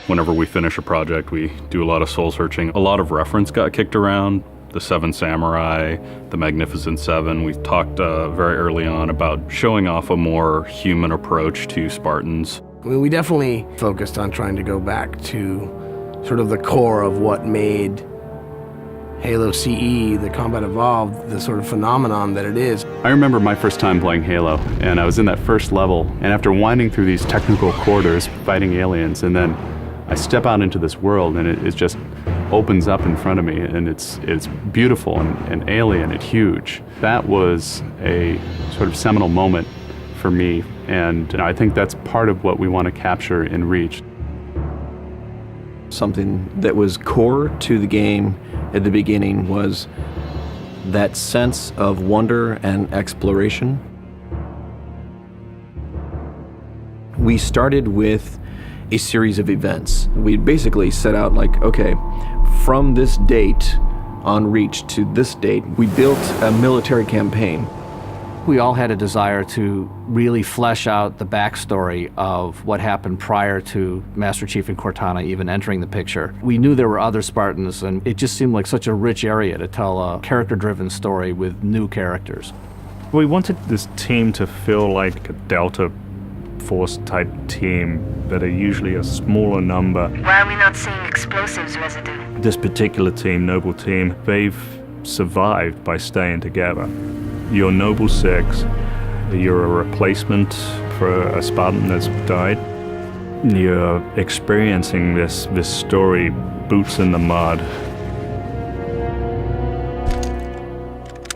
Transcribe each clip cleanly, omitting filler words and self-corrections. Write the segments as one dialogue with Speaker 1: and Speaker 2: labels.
Speaker 1: Whenever we finish a project, we do a lot of soul searching. A lot of reference got kicked around. The Seven Samurai, the Magnificent Seven. We talked very early on about showing off a more human approach to Spartans.
Speaker 2: I mean, we definitely focused on trying to go back to sort of the core of what made Halo CE, the Combat Evolved, the sort of phenomenon that it is.
Speaker 3: I remember my first time playing Halo, and I was in that first level, and after winding through these technical corridors, fighting aliens, and then I step out into this world, and it just opens up in front of me, and it's beautiful and alien and huge. That was a sort of seminal moment for me, and I think that's part of what we want to capture in Reach.
Speaker 4: Something that was core to the game at the beginning was that sense of wonder and exploration. We started with a series of events. We basically set out like, okay, from this date on Reach to this date, we built a military campaign.
Speaker 5: We all had a desire to really flesh out the backstory of what happened prior to Master Chief and Cortana even entering the picture. We knew there were other Spartans, and it just seemed like such a rich area to tell a character-driven story with new characters.
Speaker 6: We wanted this team to feel like a Delta Force type team that are usually a smaller number.
Speaker 7: Why are we not seeing explosives residue?
Speaker 6: This particular team, Noble Team, they've survived by staying together. You're Noble 6, you're a replacement for a Spartan that's died. You're experiencing this story, boots in the mud.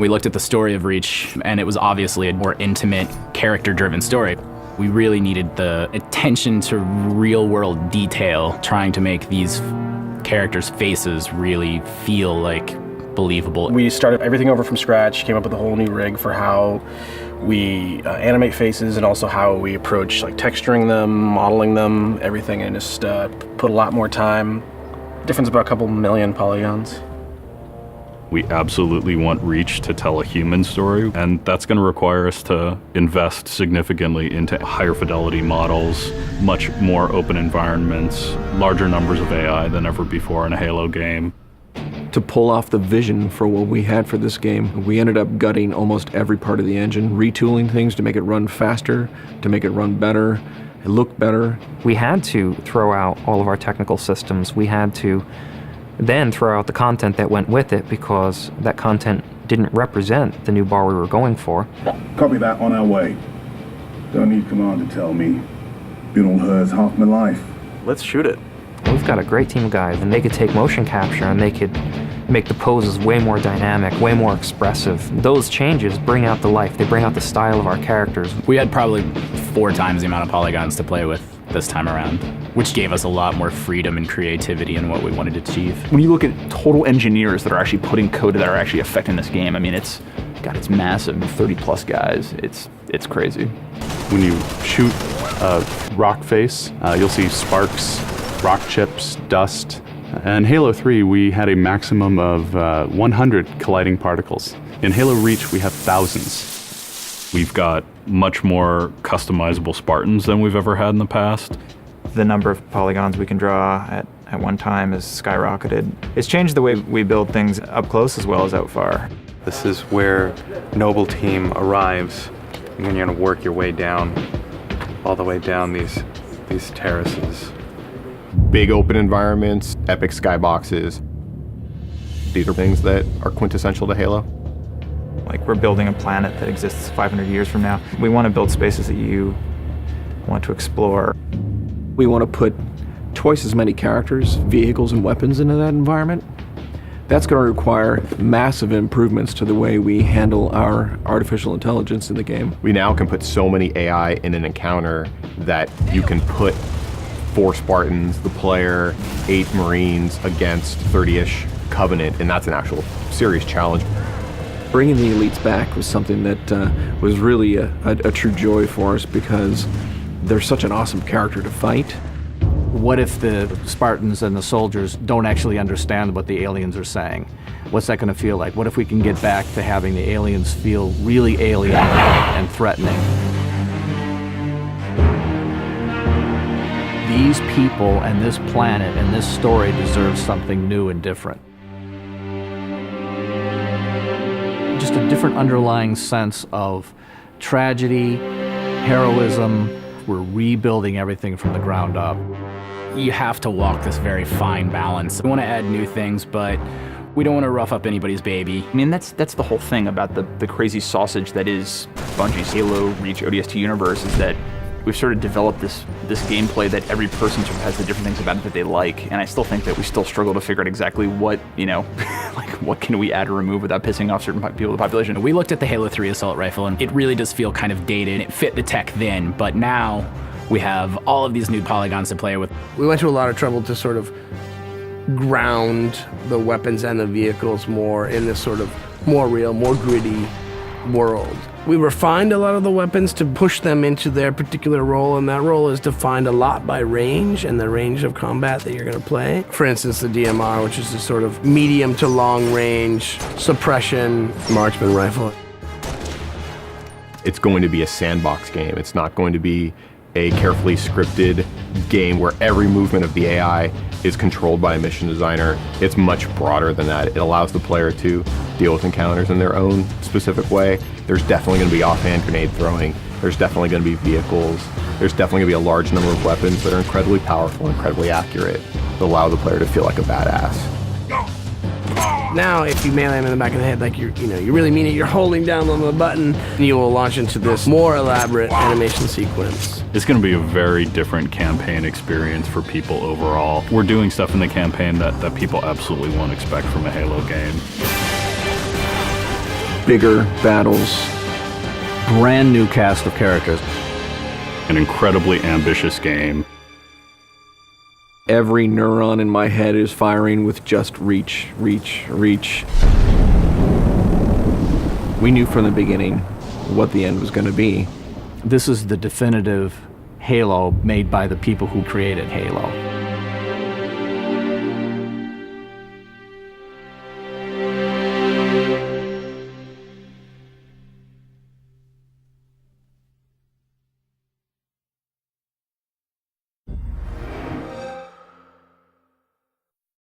Speaker 8: We looked at the story of Reach, and it was obviously a more intimate, character-driven story. We really needed the attention to real-world detail, trying to make these characters' faces really feel like believable.
Speaker 9: We started everything over from scratch, came up with a whole new rig for how we animate faces and also how we approach like texturing them, modeling them, everything, and just put a lot more time. Difference about a couple million polygons.
Speaker 1: We absolutely want Reach to tell a human story, and that's going to require us to invest significantly into higher fidelity models, much more open environments, larger numbers of AI than ever before in a Halo game.
Speaker 4: To pull off the vision for what we had for this game, we ended up gutting almost every part of the engine, retooling things to make it run faster, to make it run better, it look better.
Speaker 10: We had to throw out all of our technical systems. We had to then throw out the content that went with it because that content didn't represent the new bar we were going for.
Speaker 11: Copy that, on our way. Don't need command to tell me. Been on hers half my life.
Speaker 9: Let's shoot it.
Speaker 10: We've got a great team of guys, and they could take motion capture and they could make the poses way more dynamic, way more expressive. Those changes bring out the life, they bring out the style of our characters.
Speaker 8: We had probably 4 times the amount of polygons to play with this time around, which gave us a lot more freedom and creativity in what we wanted to achieve.
Speaker 12: When you look at total engineers that are actually putting code that are actually affecting this game, I mean, it's massive, 30 plus guys, it's crazy.
Speaker 3: When you shoot a rock face, you'll see sparks, rock chips, dust. In Halo 3, we had a maximum of 100 colliding particles. In Halo Reach, we have thousands.
Speaker 1: We've got much more customizable Spartans than we've ever had in the past.
Speaker 13: The number of polygons we can draw at one time has skyrocketed. It's changed the way we build things up close as well as out far.
Speaker 14: This is where Noble Team arrives, and then you're going to work your way down, all the way down these terraces.
Speaker 15: Big open environments, epic skyboxes. These are things that are quintessential to Halo.
Speaker 13: Like, we're building a planet that exists 500 years from now. We want to build spaces that you want to explore.
Speaker 4: We want to put twice as many characters, vehicles, and weapons into that environment. That's going to require massive improvements to the way we handle our artificial intelligence in the game.
Speaker 15: We now can put so many AI in an encounter that you can put 4 Spartans, the player, 8 Marines against 30-ish Covenant, and that's an actual serious challenge.
Speaker 4: Bringing the elites back was something that was really a true joy for us because they're such an awesome character to fight.
Speaker 5: What if the Spartans and the soldiers don't actually understand what the aliens are saying? What's that going to feel like? What if we can get back to having the aliens feel really alien and threatening? these people and this planet and this story deserve something new and different. Just a different underlying sense of tragedy, heroism. We're rebuilding everything from the ground up.
Speaker 8: You have to walk this very fine balance. We want to add new things, but we don't want to rough up anybody's baby.
Speaker 12: I mean, that's the whole thing about the crazy sausage that is Bungie's Halo Reach ODST universe, is that we've sort of developed this gameplay that every person sort of has the different things about it that they like, and I still think that we still struggle to figure out exactly what, like what can we add or remove without pissing off certain people in the population.
Speaker 8: We looked at the Halo 3 assault rifle, and it really does feel kind of dated. It fit the tech then, but now we have all of these new polygons to play with.
Speaker 2: We went to a lot of trouble to sort of ground the weapons and the vehicles more in this sort of more real, more gritty world. We refined a lot of the weapons to push them into their particular role, and that role is defined a lot by range and the range of combat that you're going to play. For instance, the DMR, which is a sort of medium to long range suppression marksman rifle.
Speaker 15: It's going to be a sandbox game. It's not going to be a carefully scripted game where every movement of the AI is controlled by a mission designer. It's much broader than that. It allows the player to deal with encounters in their own specific way. There's definitely going to be offhand grenade throwing. There's definitely going to be vehicles. There's definitely going to be a large number of weapons that are incredibly powerful, incredibly accurate, that allow the player to feel like a badass.
Speaker 2: Now, if you melee him in the back of the head, like you really mean it, you're holding down on the button, and you will launch into this more elaborate animation sequence.
Speaker 1: It's going to be a very different campaign experience for people overall. We're doing stuff in the campaign that people absolutely won't expect from a Halo game.
Speaker 4: Bigger battles.
Speaker 5: Brand new cast of characters.
Speaker 1: An incredibly ambitious game.
Speaker 4: Every neuron in my head is firing with just reach, reach, reach. We knew from the beginning what the end was going to be.
Speaker 5: This is the definitive Halo made by the people who created Halo.